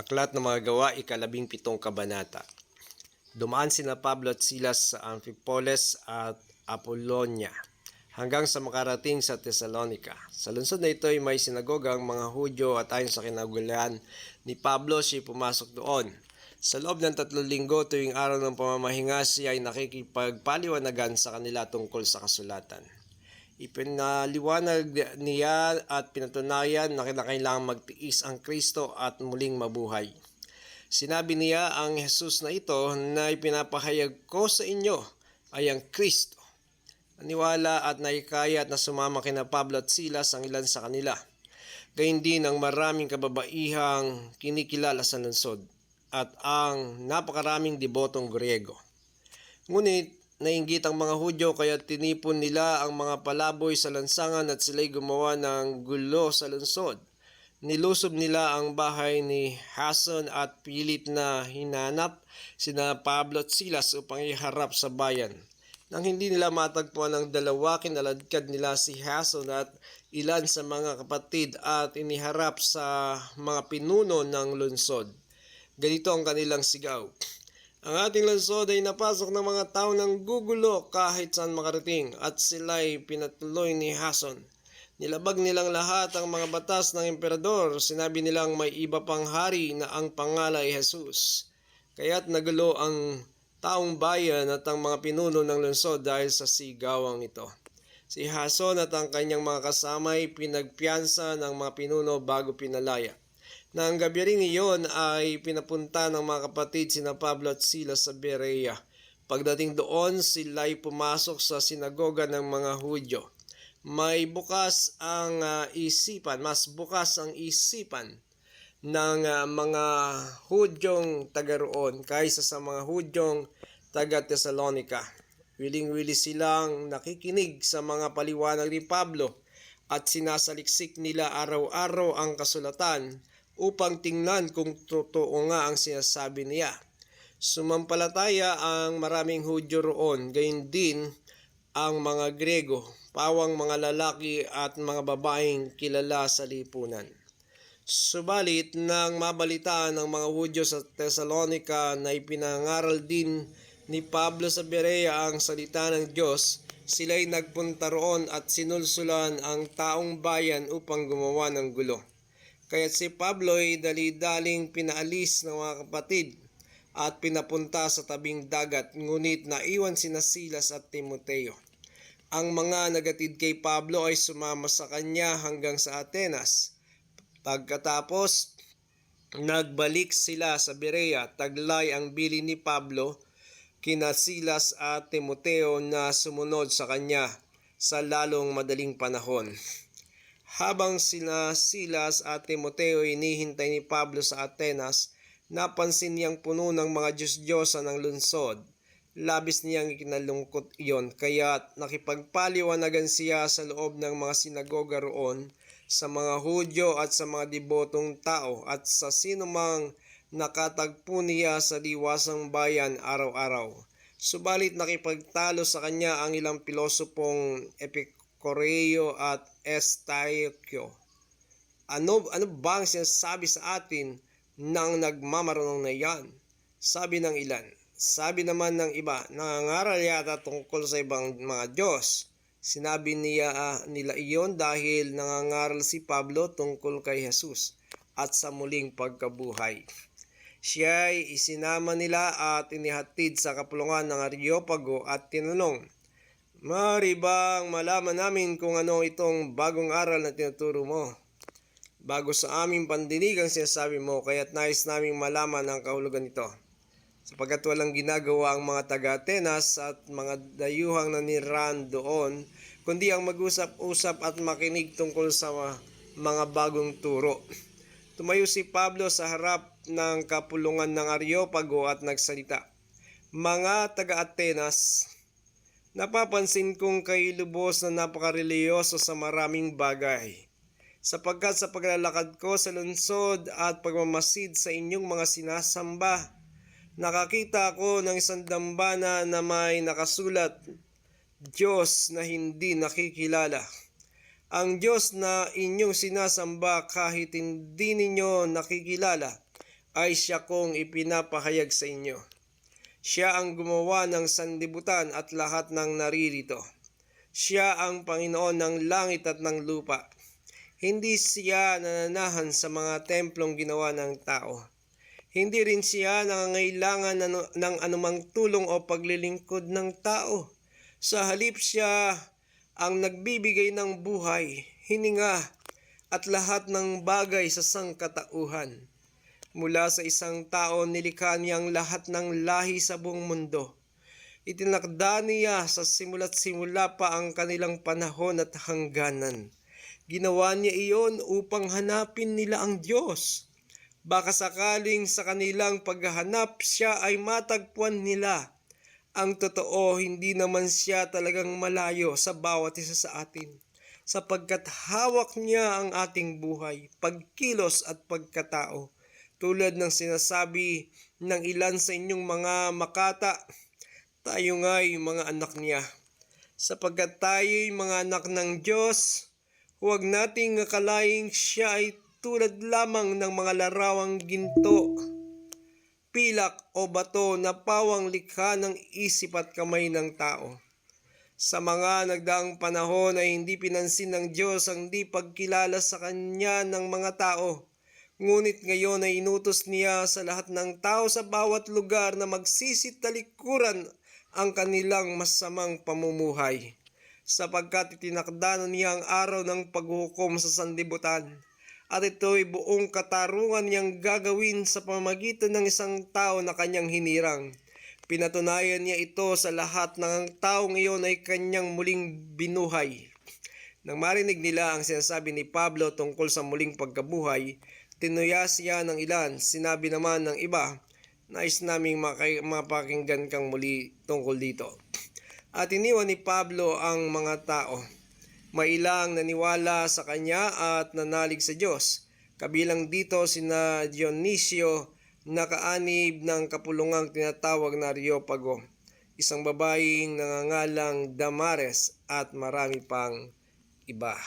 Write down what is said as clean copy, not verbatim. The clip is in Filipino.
Aklat ng mga Gawa, ika-17 kabanata. Dumaan sina Pablo at Silas sa Amphipolis at Apollonia hanggang sa makarating sa Thessalonica. Sa lungsod na ito ay may sinagogang mga Hudyo at ayon sa kinaguluhan ni Pablo siya pumasok doon. Sa loob ng 3 linggo tuwing araw ng pamamahinga siya ay nakikipagpaliwanagan sa kanila tungkol sa kasulatan. Ipinaliwanag niya at pinatunayan na kinakailangan magtiis ang Kristo at muling mabuhay. Sinabi niya ang Jesus na ito na ipinapahayag ko sa inyo ay ang Kristo. Naniwala at naikayat na sumama kina Pablo at Silas ang ilan sa kanila. Gayun din ang maraming kababaihang kinikilala sa lungsod at ang napakaraming debotong Griego. Ngunit nainggit ang mga Hudyo kaya tinipon nila ang mga palaboy sa lansangan at sila'y gumawa ng gulo sa lungsod. Nilusob nila ang bahay ni Jason at pilit na hinanap sina Pablo at Silas upang iharap sa bayan. Nang hindi nila matagpuan ang dalawa, kinaladkad nila si Jason at ilan sa mga kapatid at iniharap sa mga pinuno ng lungsod. Ganito ang kanilang sigaw: "Ang ating lungsod ay napasok ng mga tao ng gugulo kahit saan makarating at sila'y pinatuloy ni Jason. Nilabag nilang lahat ang mga batas ng emperador. Sinabi nilang may iba pang hari na ang pangalan ay Jesus. Kaya't nagulo ang taong bayan at ang mga pinuno ng lungsod dahil sa sigawang ito. Si Jason at ang kanyang mga kasama ay pinagpiyansa ng mga pinuno bago pinalaya. Nang gabi rin iyon ay pinapunta ng mga kapatid sina Pablo at Silas sa Berea. Pagdating doon, sila'y pumasok sa sinagoga ng mga Hudyo. Mas bukas ang isipan ng mga Hudyong taga roon kaysa sa mga Hudyong taga Thessalonica. Wiling-wili silang nakikinig sa mga paliwanag ni Pablo at sinasaliksik nila araw-araw ang kasulatan upang tingnan kung totoo nga ang sinasabi niya. Sumampalataya ang maraming Hudyo roon, gayon din ang mga Griego, pawang mga lalaki at mga babaeng kilala sa lipunan. Subalit nang mabalitaan ng mga Hudyo sa Thessalonica na ipinangaral din ni Pablo sa Berea ang salita ng Diyos, sila'y nagpunta roon at sinulsulan ang taong bayan upang gumawa ng gulo. Kaya't si Pablo ay dali-daling pinaalis ng mga kapatid at pinapunta sa tabing dagat, ngunit naiwan sina Silas at Timoteo. Ang mga nagatid kay Pablo ay sumama sa kanya hanggang sa Atenas. Pagkatapos, nagbalik sila sa Berea. Taglay ang bili ni Pablo kina Silas at Timoteo na sumunod sa kanya sa lalong madaling panahon. Habang sina Silas at Timoteo hinihintay ni Pablo sa Atenas, napansin niyang puno ng mga Diyos-Diyosa ng lungsod. Labis niyang ikinalungkot iyon, kaya nakipagpaliwanagan siya sa loob ng mga sinagoga roon sa mga Hudyo at sa mga debotong tao at sa sinumang nakatagpo niya sa diwasang bayan araw-araw. Subalit nakipagtalo sa kanya ang ilang pilosopong Epicoreo at Estaquio. Ano ba ang sinasabi sa atin ng nagmamarunong na yan? Sabi ng ilan. Sabi naman ng iba, nangangaral yata tungkol sa ibang mga Diyos. Sinabi nila iyon dahil nangangaral si Pablo tungkol kay Jesus at sa muling pagkabuhay. Siya ay isinama nila at inihatid sa kapulungan ng Areopago at tinanong, "Maaari bang malaman namin kung ano itong bagong aral na tinuturo mo? Bago sa aming pandinig ang sinasabi mo, kaya't nais naming malaman ang kahulugan nito. Sapagkat walang ginagawa ang mga taga-Atenas at mga dayuhang nanirahan doon, kundi ang mag-usap-usap at makinig tungkol sa mga bagong turo." Tumayo si Pablo sa harap ng kapulungan ng Areopago at nagsalita, "Mga taga-Atenas, napapansin kong kayo lubos na napakareliyoso sa maraming bagay. Sapagkat sa paglalakad ko sa lungsod at pagmamasid sa inyong mga sinasamba, nakakita ako ng isang dambana na may nakasulat, Diyos na hindi nakikilala. Ang Diyos na inyong sinasamba kahit hindi ninyo nakikilala ay siya kong ipinapahayag sa inyo. Siya ang gumawa ng sanlibutan at lahat ng naririto. Siya ang Panginoon ng langit at ng lupa. Hindi siya nananahan sa mga templong ginawa ng tao. Hindi rin siya nangangailangan ng anumang tulong o paglilingkod ng tao. Sa halip siya ang nagbibigay ng buhay, hininga at lahat ng bagay sa sangkatauhan. Mula sa isang tao nilikha niyang lahat ng lahi sa buong mundo. Itinakda niya sa simula't simula pa ang kanilang panahon at hangganan. Ginawa niya iyon upang hanapin nila ang Diyos. Baka sakaling sa kanilang paghahanap siya ay matagpuan nila. Ang totoo, hindi naman siya talagang malayo sa bawat isa sa atin, sapagkat hawak niya ang ating buhay, pagkilos at pagkatao. Tulad ng sinasabi ng ilan sa inyong mga makata, tayo nga'y mga anak niya. Sapagkat tayo'y mga anak ng Diyos, huwag nating akalaing siya ay tulad lamang ng mga larawang ginto, pilak o bato na pawang likha ng isip at kamay ng tao. Sa mga nagdaang panahon ay hindi pinansin ng Diyos ang di pagkilala sa Kanya ng mga tao. Ngunit ngayon ay inutos niya sa lahat ng tao sa bawat lugar na magsisitalikuran ang kanilang masamang pamumuhay. Sapagkat itinakda na niya ang araw ng paghukom sa sanlibutan. At ito'y buong katarungan niyang gagawin sa pamamagitan ng isang tao na kanyang hinirang. Pinatunayan niya ito sa lahat ng ang taong iyon ay kanyang muling binuhay. Nang marinig nila ang sinasabi ni Pablo tungkol sa muling pagkabuhay, tinuya siya ng ilan, sinabi naman ng iba, nais naming mapakinggan kang muli tungkol dito. At iniwan ni Pablo ang mga tao. Mailang naniwala sa kanya at nanalig sa Diyos. Kabilang dito sina Dionisio na kaanib ng kapulungang tinatawag na Areopago, isang babaeng nangangalang Damaris at marami pang iba.